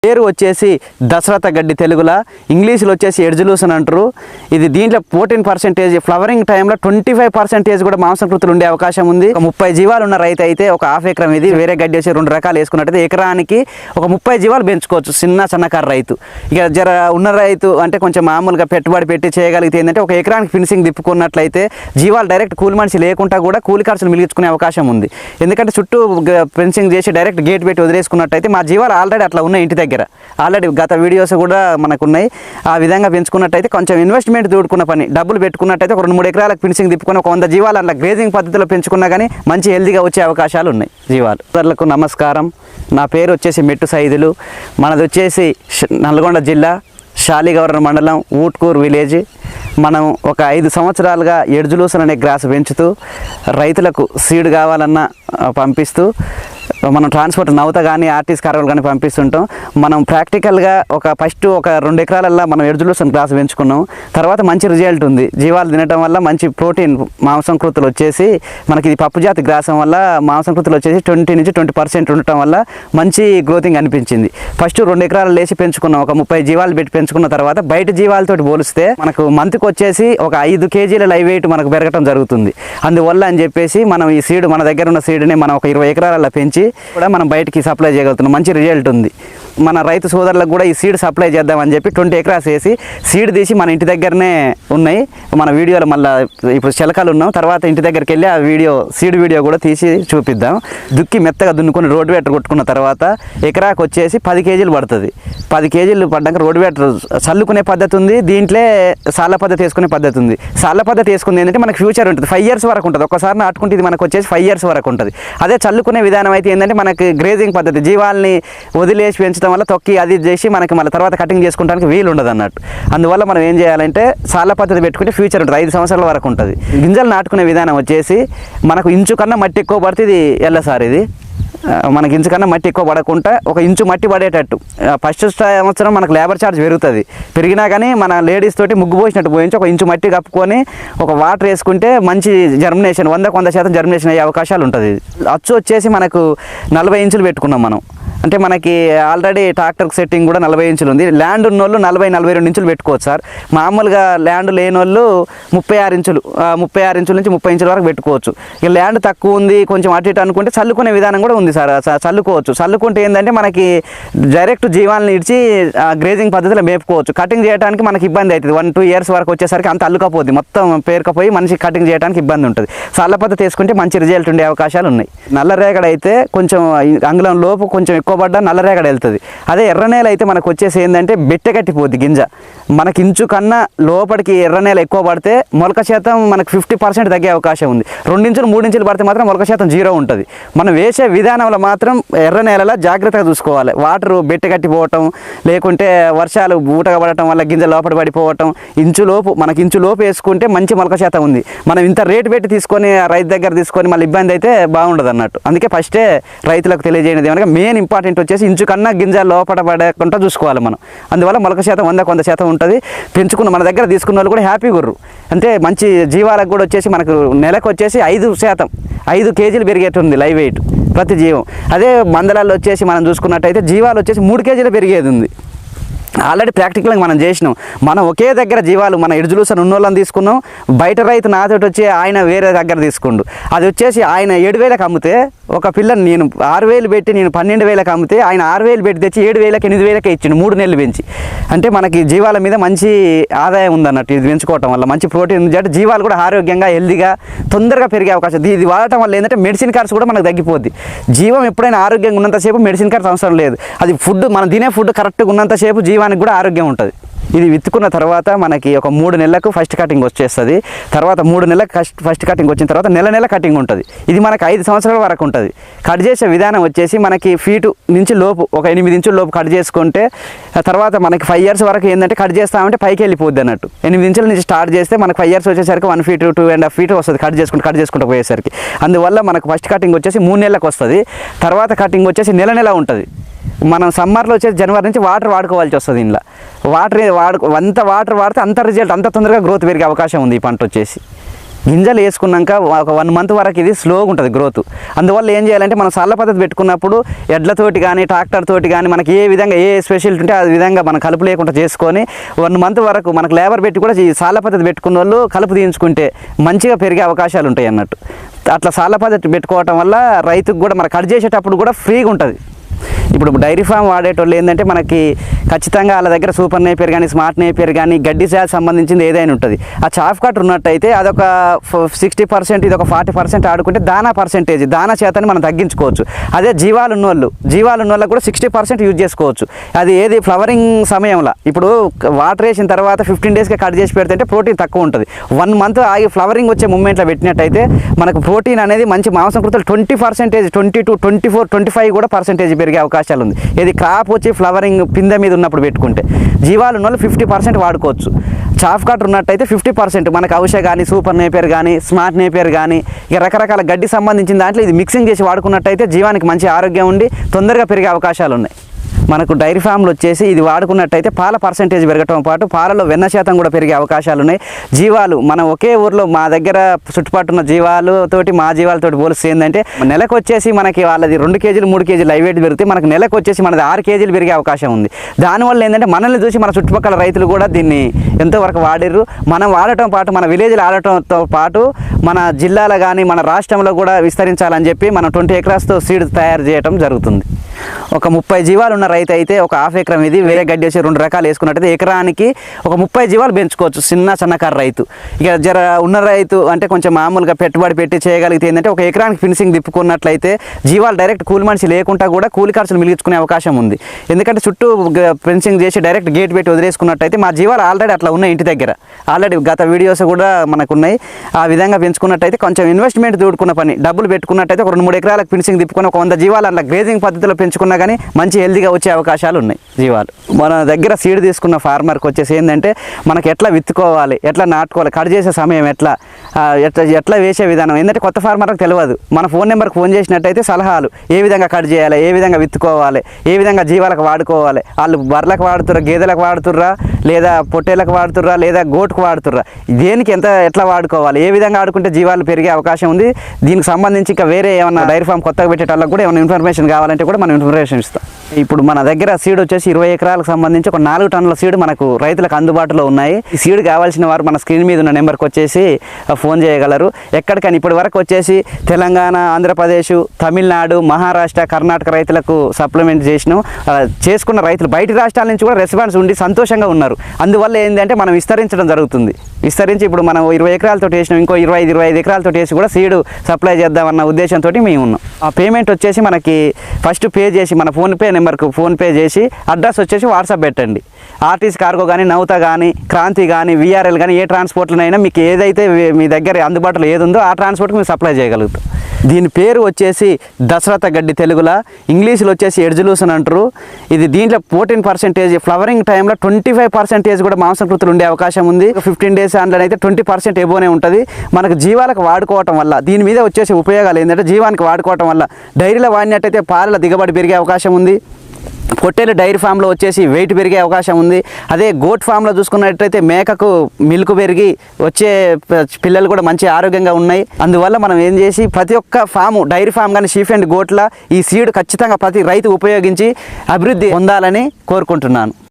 పేరు వచ్చేసి దశరథ గడ్డి తెలుగులో, ఇంగ్లీష్లో వచ్చేసి ఎడ్జులూసన్ అంటారు. ఇది దీంట్లో 14% ఫ్లవరింగ్ టైంలో 25% కూడా మాంసకృతులు ఉండే అవకాశం ఉంది. ఒక 30 జీవాలు ఉన్న రైతు అయితే ఒక హాఫ్ ఎకరం ఇది వేరే గడ్డి వచ్చి 2 రకాలు వేసుకున్నట్టయితే ఎకరానికి ఒక 30 జీవాలు పెంచుకోవచ్చు సన్నకారు రైతు. ఇక జర ఉన్న రైతు అంటే కొంచెం మామూలుగా పెట్టుబడి పెట్టి చేయగలిగితే ఏంటంటే ఒక ఎకరానికి ఫినిషింగ్ తిప్పుకున్నట్లయితే జీవాలు డైరెక్ట్ కూలి మనిషి లేకుండా కూడా కూలి ఖర్చులు మిగిల్చుకునే అవకాశం ఉంది. ఎందుకంటే చుట్టూ ఫెన్సింగ్ చేసి డైరెక్ట్ గేట్ పెట్టి వదిలేసుకున్నట్టయితే మా జీవాలు ఆల్రెడీ అట్లా ఉన్నాయి ఇంటి దగ్గర, ఆల్రెడీ గత వీడియోస్ కూడా మనకు ఉన్నాయి. ఆ విధంగా పెంచుకున్నట్టయితే కొంచెం ఇన్వెస్ట్మెంట్ దూడుకున్న పని, డబ్బులు పెట్టుకున్నట్టయితే ఒక 2-3 ఎకరాలకు ఫినిషింగ్ తిప్పుకొని ఒక 100 జీవాలు అట్లా గ్రేజింగ్ పద్ధతిలో పెంచుకున్నా కానీ మంచి హెల్తీగా వచ్చే అవకాశాలు ఉన్నాయి జీవాలు. సోదరులకు నమస్కారం. నా పేరు వచ్చేసి మెట్టు సైదులు. మనది వచ్చేసి నల్గొండ జిల్లా శాలిగౌరన్ మండలం ఊట్కూరు విలేజ్. మనం ఒక 5 సంవత్సరాలుగా ఎడ్జులూసన్ అనే గ్రాస్ పెంచుతూ రైతులకు సీడ్ కావాలన్నా పంపిస్తూ మనం ట్రాన్స్పోర్ట్ నౌత కానీ ఆర్టీసీ కార్లు కానీ పంపిస్తుంటాం. మనం ప్రాక్టికల్గా ఫస్ట్ ఒక 2 ఎకరాలల్లో మనం ఎడ్జులూసన్ గ్రాస్ పెంచుకున్నాం. తర్వాత మంచి రిజల్ట్ ఉంది. జీవాలు తినటం వల్ల మంచి ప్రోటీన్ మాంసకృతులు వచ్చేసి మనకి ఇది పప్పు జాతి గ్రాసం వల్ల మాంసకృతులు వచ్చేసి 20-20% ఉండటం వల్ల మంచి గ్రోతింగ్ అనిపించింది. ఫస్ట్ 2 ఎకరాలు లేచి పెంచుకున్నాం. ఒక 30 జీవాలు పెట్టి పెంచుకున్న తర్వాత బయట జీవాలతో పోలిస్తే మనకు మంత్కి వచ్చేసి ఒక 5 కేజీల లైవ్ వెయిట్ మనకు పెరగటం జరుగుతుంది. అందువల్ల అని చెప్పేసి మనం ఈ సీడ్ మన దగ్గర ఉన్న సీడ్ని మనం ఒక 20 ఎకరాలలో పెంచి కూడా మనం బయటికి సప్లై చేయగలుగుతున్నాం. మంచి రిజల్ట్ ఉంది. మన రైతు సోదరులకు కూడా ఈ సీడ్ సప్లై చేద్దామని చెప్పి 20 ఎకరాస్ వేసి సీడ్ తీసి మన ఇంటి దగ్గరనే ఉన్నాయి. మన వీడియోలో మళ్ళీ ఇప్పుడు చిలకలు ఉన్నాం, తర్వాత ఇంటి దగ్గరికి వెళ్ళి ఆ సీడ్ వీడియో కూడా తీసి చూపిద్దాం. దుక్కి మెత్తగా దున్నుకొని రోడ్ వేటర్ కొట్టుకున్న తర్వాత ఎకరాకు వచ్చేసి 10 కేజీలు పడుతుంది. 10 కేజీలు పడ్డాక రోడ్ వేటర్ చల్లుకునే పద్ధతి ఉంది, దీంట్లో సాళ్ళ పద్ధతి వేసుకునే పద్ధతి ఉంది. సాళ్ళ పద్ధతి వేసుకుంది ఏంటంటే మనకు ఫ్యూచర్ ఉంటుంది, 5 years వరకు ఉంటుంది. ఒక్కసారి నాటుకుంటే ఇది మనకు వచ్చేసి 5 years వరకు ఉంటుంది. అదే చల్లుకునే విధానం అయితే ఏంటంటే మనకి గ్రేజింగ్ పద్ధతి, జీవాల్ని వదిలేసి పెంచడం వల్ల తొక్కి అది చేసి మనకి మళ్ళీ తర్వాత కటింగ్ చేసుకోవడానికి వీలు ఉండదు అన్నట్టు. అందువల్ల మనం ఏం చేయాలంటే సాళ్ళ పద్ధతి పెట్టుకుంటే ఫ్యూచర్ ఉంటుంది, 5 సంవత్సరాల వరకు ఉంటుంది. గింజలు నాటుకునే విధానం వచ్చేసి మనకు ఇంచు కన్నా మట్టి ఎక్కువ పడితే ఇది ఎల్లసారి ఇది మనకి ఇంచు కన్నా మట్టి ఎక్కువ పడకుండా ఒక ఇంచు మట్టి పడేటట్టు. ఫస్ట్ సంవత్సరం మనకు లేబర్ ఛార్జ్ పెరుగుతుంది, పెరిగినా కానీ మన లేడీస్ తోటి ముగ్గు పోసినట్టు పోయించి ఒక ఇంచు మట్టి కప్పుకొని ఒక వాటర్ వేసుకుంటే మంచి జర్మినేషన్ 100% జర్మినేషన్ అయ్యే అవకాశాలు ఉంటుంది. అచ్చు వచ్చేసి మనకు 40 ఇంచులు పెట్టుకున్నాం మనం. అంటే మనకి ఆల్రెడీ ట్రాక్టర్ సెట్టింగ్ కూడా 40 ఇంచులు ఉంది. ల్యాండ్ ఉన్న వాళ్ళు 40-42 ఇంచులు పెట్టుకోవచ్చు సార్. మామూలుగా ల్యాండ్ లేని వాళ్ళు 36 ఇంచులు, 36 ఇంచుల నుంచి 30 ఇంచుల వరకు పెట్టుకోవచ్చు. ఇక ల్యాండ్ తక్కువ ఉంది కొంచెం అటు ఇటు అనుకుంటే చల్లుకునే విధానం కూడా ఉంది సార్. చల్లుకోవచ్చు. చల్లుకుంటే ఏంటంటే మనకి డైరెక్ట్ జీవాలను ఇచ్చి గ్రేజింగ్ పద్ధతిలో మేపుకోవచ్చు. కటింగ్ చేయడానికి మనకి ఇబ్బంది అవుతుంది. 1-2 years వరకు వచ్చేసరికి అంత అల్లుకపోద్ది, మొత్తం పేరుకపోయి మనిషి కటింగ్ చేయడానికి ఇబ్బంది ఉంటుంది. చల్ల పద్ధతి వేసుకుంటే మంచి రిజల్ట్ ఉండే అవకాశాలు ఉన్నాయి. నల్లరేగడ అయితే కొంచెం అంగుళం లోపు కొంచెం ఎక్కువ పడ్డా నల్లరేగడ వెళ్తుంది. అదే ఎర్రనేల అయితే మనకు వచ్చేసి ఏంటంటే బెట్టెగట్టిపోద్ది గింజ. మనకి ఇంచు కన్నా లోపలికి ఎర్రనేల ఎక్కువ పడితే మొలక శాతం మనకు 50% తగ్గే అవకాశం ఉంది. 2 ఇంచులు 3 ఇంచులు పడితే మాత్రం మొలక శాతం 0 ఉంటుంది. మనం వేసే విధానంలో మాత్రం ఎర్ర నేలలో జాగ్రత్తగా చూసుకోవాలి. వాటర్ బెట్టెగట్టిపోవటం, లేకుంటే వర్షాలు బూటగా పడటం వల్ల గింజ లోపల పడిపోవటం, మనకి ఇంచు లోపు వేసుకుంటే మంచి మొలక శాతం ఉంది. మనం ఇంత రేటు పెట్టి తీసుకొని రైతు దగ్గర తీసుకొని మళ్ళీ ఇబ్బంది అయితే బాగుండదు అన్నట్టు. అందుకే ఫస్టే రైతులకు తెలియజేయనిది ఏమనగా మెయిన్ ఇంపార్టెంట్ వచ్చేసి ఇంచు కన్నా గింజ లోపల పడకుండా చూసుకోవాలి మనం. అందువల్ల మొలక శాతం 100% ఉంటుంది. పెంచుకున్న మన దగ్గర తీసుకున్న వాళ్ళు కూడా హ్యాపీ గుర్రు. అంటే మంచి జీవాలకు కూడా వచ్చేసి మనకు నెలకు వచ్చేసి 5 కేజీలు పెరిగేటుంది లైవ్ వెయిట్ ప్రతి జీవం. అదే మందలాల్లో వచ్చేసి మనం చూసుకున్నట్టయితే జీవాలు వచ్చేసి 3 కేజీలు పెరిగేది ఉంది. ఆల్రెడీ ప్రాక్టికల్గా మనం చేసినాం. మనం ఒకే దగ్గర జీవాలు మన ఎడ్జులూసన్ ఉన్నోళ్ళని తీసుకున్నాం. బయట రైతు నాతోటి వచ్చి ఆయన వేరే దగ్గర తీసుకుండు. అది వచ్చేసి ఆయన 7,000కి అమ్మితే ఒక పిల్లని నేను 6,000 పెట్టి నేను 12,000కి అమ్మితే ఆయన 6,000 పెట్టి తెచ్చి 7,000కి 8,000కే ఇచ్చిండు 3 నెలలు పెంచి. అంటే మనకి జీవాల మీద మంచి ఆదాయం ఉందన్నట్టు ఇది పెంచుకోవటం వల్ల. మంచి ప్రోటీన్ ఉంది అంటే జీవాలు కూడా ఆరోగ్యంగా హెల్దీగా తొందరగా పెరిగే అవకాశం. ఇది వాడటం వల్ల ఏంటంటే మెడిసిన్ ఖర్చు కూడా మనకు తగ్గిపోద్ది. జీవం ఎప్పుడైనా ఆరోగ్యంగా ఉన్నంతసేపు మెడిసిన్ ఖర్చు అవసరం లేదు. అది ఫుడ్ మనం తినే ఫుడ్ కరెక్ట్గా ఉన్నంతసేపు జీవానికి కూడా ఆరోగ్యం ఉంటుంది. ఇది విత్తుకున్న తర్వాత మనకి ఒక 3 నెలలకు ఫస్ట్ కటింగ్ వచ్చేస్తుంది. తర్వాత 3 నెలలకు ఫస్ట్ కటింగ్ వచ్చిన తర్వాత నెల కటింగ్ ఉంటుంది. ఇది మనకి 5 సంవత్సరాల వరకు ఉంటుంది. కట్ చేసే విధానం వచ్చేసి మనకి ఫీటు నుంచి లోపు ఒక 8 ఇంచుల లోపు కట్ చేసుకుంటే తర్వాత మనకి 5 years వరకు ఏంటంటే కట్ చేస్తామంటే పైకి వెళ్ళిపోద్ది అన్నట్టు. 8 ఇంచుల నుంచి స్టార్ట్ చేస్తే మనకు 5 years వచ్చేసరికి 1 feet 2.5 feet వస్తుంది కట్ చేసుకుంటూ పోయేసరికి. అందువల్ల మనకు ఫస్ట్ కటింగ్ వచ్చేసి 3 నెలలకు వస్తుంది. తర్వాత కటింగ్ వచ్చేసి నెల ఉంటుంది. మనం సమ్మర్లో వచ్చేసి జనవరి నుంచి వాటర్ వాడుకోవాల్సి వస్తుంది. ఇంట్లో వాటర్ వాడితే అంత రిజల్ట్ అంత తొందరగా గ్రోత్ పెరిగే అవకాశం ఉంది ఈ పంట వచ్చేసి. గింజలు వేసుకున్నాక ఒక 1 మంత్ వరకు ఇది స్లోగా ఉంటుంది గ్రోత్. అందువల్ల ఏం చేయాలంటే మనం సాళ్ళ పద్ధతి పెట్టుకున్నప్పుడు ఎడ్లతోటి కానీ ట్రాక్టర్ తోటి కానీ మనకి ఏ విధంగా ఏ స్పెషాలిటీ ఉంటే ఆ విధంగా మనం కలుపు లేకుండా చేసుకొని 1 మంత్ వరకు మనకు లేబర్ పెట్టి కూడా ఈ సాళ్ళ పద్ధతి పెట్టుకున్న వాళ్ళు కలుపు తీయించుకుంటే మంచిగా పెరిగే అవకాశాలు ఉంటాయి అన్నట్టు. అట్లా సాళ్ళ పద్ధతి పెట్టుకోవటం వల్ల రైతుకు కూడా మనం కట్ చేసేటప్పుడు కూడా ఫ్రీగా ఉంటుంది. ఇప్పుడు డైరీ ఫామ్ వాడేటోళ్ళు ఏంటంటే మనకి ఖచ్చితంగా వాళ్ళ దగ్గర సూపర్ నేపియర్ కానీ స్మార్ట్ నేపియర్ కానీ గడ్డి శాఖ సంబంధించింది ఏదైనా ఉంటుంది. ఆ చాఫ్ కట్ ఉన్నట్టయితే అదొక 60%, ఇది ఒక 40% ఆడుకుంటే దానా పర్సెంటేజ్ దానా శాతాన్ని మనం తగ్గించుకోవచ్చు. అదే జీవాలు ఉన్న వాళ్ళకు కూడా 60% యూజ్ చేసుకోవచ్చు. అది ఏది ఫ్లవరింగ్ సమయంలో ఇప్పుడు వాటర్ వేసిన తర్వాత 15 డేస్కి కట్ చేసి పెడితే ప్రోటీన్ తక్కువ ఉంటుంది. 1 మంత్ ఆగి ఫ్లవరింగ్ వచ్చే మూమెంట్లో పెట్టినట్టయితే మనకు ప్రోటీన్ అనేది మంచి మాంసకృతులు 20%, 22, 24, 25 కూడా పర్సెంటేజ్ పెరిగే అవకాశాలు ఉంది. ఇది క్రాప్ వచ్చి ఫ్లవరింగ్ పిందె మీద ఉన్నప్పుడు పెట్టుకుంటే జీవాలు ఉన్న వాళ్ళు 50% వాడుకోవచ్చు. చాఫ్ కటర్ ఉన్నట్టయితే 50% మనకు ఔషధ కానీ సూపర్ నేపియర్ కానీ స్మార్ట్ నేపియర్ కానీ ఇక రకరకాల గడ్డి సంబంధించిన దాంట్లో ఇది మిక్సింగ్ చేసి వాడుకున్నట్టయితే జీవానికి మంచి ఆరోగ్యం ఉండి తొందరగా పెరిగే అవకాశాలు ఉన్నాయి. మనకు డైరీ ఫామ్లు వచ్చేసి ఇది వాడుకున్నట్టయితే పాల పర్సెంటేజ్ పెరగటం పాటు పాలలో వెన్న శాతం కూడా పెరిగే అవకాశాలు ఉన్నాయి. జీవాలు మనం ఒకే ఊర్లో మా దగ్గర చుట్టుపక్కల ఉన్న జీవాలతోటి మా జీవాలతోటి పోలిస్తే ఏంటంటే నెలకు వచ్చేసి మనకి వాళ్ళది 2 కేజీలు 3 కేజీలు లైవ్ వెయిట్ పెరిగితే మనకు నెలకు వచ్చేసి మనది 6 కేజీలు పెరిగే అవకాశం ఉంది. దానివల్ల ఏంటంటే మనల్ని చూసి మన చుట్టుపక్కల రైతులు కూడా దీన్ని ఎంతోవరకు వాడిర్రు. మనం వాడటం పాటు మన విలేజ్లో ఆడటంతో పాటు మన జిల్లాలో కానీ మన రాష్ట్రంలో కూడా విస్తరించాలని చెప్పి మనం 20 ఎకరాస్తో సీడ్ తయారు చేయడం జరుగుతుంది. ఒక 30 జీవాలు ఉన్న రైతు అయితే ఒక 1/2 ఎకరం ఇది వేరే గడ్డి వేసి 2 రకాలు వేసుకున్నట్టయితే ఎకరానికి ఒక 30 జీవాలు పెంచుకోవచ్చు సన్నకారు రైతు. ఇక జర ఉన్న రైతు అంటే కొంచెం మామూలుగా పెట్టుబడి పెట్టి చేయగలిగితే ఏంటంటే ఒక ఎకరానికి ఫినిషింగ్ తిప్పుకున్నట్లయితే జీవాలు డైరెక్ట్ కూలి మనిషి లేకుండా కూడా కూలి ఖర్చులు మిగిల్చుకునే అవకాశం ఉంది. ఎందుకంటే చుట్టూ ఫెన్సింగ్ చేసి డైరెక్ట్ గేట్ పెట్టి వదిలేసుకున్నట్టయితే మా జీవాలు ఆల్రెడీ అట్లా ఉన్నాయి ఇంటి దగ్గర, ఆల్రెడీ గత వీడియోస్ కూడా మనకు ఉన్నాయి. ఆ విధంగా పెంచుకున్నట్టయితే కొంచెం ఇన్వెస్ట్మెంట్ దూడుకున్న పని డబ్బులు పెట్టుకున్నట్టయితే ఒక 2-3 ఎకరాలకు ఫినిషింగ్ తిప్పుకొని ఒక 100 జీవాలు అట్లా గ్రేజింగ్ పద్ధతిలో పెంచుకున్నా కానీ మంచి హెల్తీగా వచ్చే అవకాశాలు ఉన్నాయి జీవాలు. మన దగ్గర సీడ్ తీసుకున్న ఫార్మర్కి వచ్చేసి ఏంటంటే మనకి ఎట్లా విత్తుకోవాలి, ఎట్లా నాటుకోవాలి, కట్ చేసే సమయం ఎట్లా వేసే విధానం ఏంటంటే కొత్త ఫార్మర్కి తెలియదు. మన ఫోన్ నెంబర్కి ఫోన్ చేసినట్టయితే సలహాలు ఏ విధంగా కట్ చేయాలి, ఏ విధంగా విత్తుకోవాలి, ఏ విధంగా జీవాలకు వాడుకోవాలి, వాళ్ళు బర్రెలకు వాడుతుర్రా, గేదెలకు వాడుతుర్రా, లేదా పొట్టేలకు వాడుతుర్రా, లేదా గోటుకు వాడుతుర్రా, దేనికి ఎట్లా వాడుకోవాలి, ఏ విధంగా ఆడుకుంటే జీవాలు పెరిగే అవకాశం ఉంది. దీనికి సంబంధించి ఇంకా వేరే ఏమన్నా డైరీ ఫామ్ కొత్తగా పెట్టేటోళ్ళకి కూడా ఏమైనా ఇన్ఫర్మేషన్ కావాలంటే కూడా మనం ఇన్ఫర్మేషన్ ఇస్తాం. ఇప్పుడు మన దగ్గర సీడ్ వచ్చేసి 20 ఎకరాలకు సంబంధించి ఒక 4 టన్నుల సీడ్ మనకు రైతులకు అందుబాటులో ఉన్నాయి. ఈ సీడ్ కావాల్సిన వారు మన స్క్రీన్ మీద ఉన్న నెంబర్కి వచ్చేసి ఫోన్ చేయగలరు. ఎక్కడికైనా ఇప్పటి వరకు వచ్చేసి తెలంగాణ, ఆంధ్రప్రదేశ్, తమిళనాడు, మహారాష్ట్ర, కర్ణాటక రైతులకు సప్లిమెంట్ చేసినాం. చేసుకున్న రైతులు బయట రాష్ట్రాల నుంచి కూడా రెస్పాన్స్ ఉండి సంతోషంగా ఉన్నారు. అందువల్ల ఏంటంటే మనం విస్తరించడం జరుగుతుంది. విస్తరించి ఇప్పుడు మనం 20 ఎకరాలతో వేసినాం, ఇంకో 25 ఎకరాలతో వేసి కూడా సీడ్ సప్లై చేద్దామన్న ఉద్దేశంతో మేము ఉన్నాం. ఆ పేమెంట్ వచ్చేసి మనకి ఫస్ట్ పే చేసి మన ఫోన్పే నెంబర్కు ఫోన్పే చేసి అడ్రస్ వచ్చేసి వాట్సాప్ పెట్టండి. ఆర్టీసీ కార్గో కానీ, నౌతా కానీ, క్రాంతి కానీ, విఆర్ఎల్ కానీ ఏ ట్రాన్స్పోర్ట్లనైనా మీకు ఏదైతే మీ దగ్గర అందుబాటులో ఏది ఉందో ఆ ట్రాన్స్పోర్ట్కి మేము సప్లై చేయగలుగుతాం. దీని పేరు వచ్చేసి దశరథ గడ్డి, తెలుగులో ఇంగ్లీష్లో వచ్చేసి ఎడ్జులూసన్ అంటారు. ఇది దీంట్లో 14% ఫ్లవరింగ్ టైంలో 25% కూడా మాంసకృతులు ఉండే అవకాశం ఉంది. 15 డేస్ అందులో అయితే 20% ఎబోనే ఉంటుంది. మనకు జీవాలకు వాడుకోవటం వల్ల దీని మీద వచ్చేసి ఉపయోగాలు ఏంటంటే జీవానికి వాడుకోవటం వల్ల డైరీలో వాడినట్టయితే పాల దిగుబడి పెరిగే అవకాశం ఉంది. పొట్టేలు డైరీ ఫామ్లో వచ్చేసి వెయిట్ పెరిగే అవకాశం ఉంది. అదే గోట్ ఫామ్లో చూసుకున్నట్టయితే మేకకు మిల్క్ పెరిగి వచ్చే పిల్లలు కూడా మంచి ఆరోగ్యంగా ఉన్నాయి. అందువల్ల మనం ఏం చేసి ప్రతి ఒక్క ఫాము డైరీ ఫామ్ కానీ షీఫ్ అండ్ గోట్ల ఈ సీడ్ ఖచ్చితంగా ప్రతి రైతు ఉపయోగించి అభివృద్ధి పొందాలని కోరుకుంటున్నాను.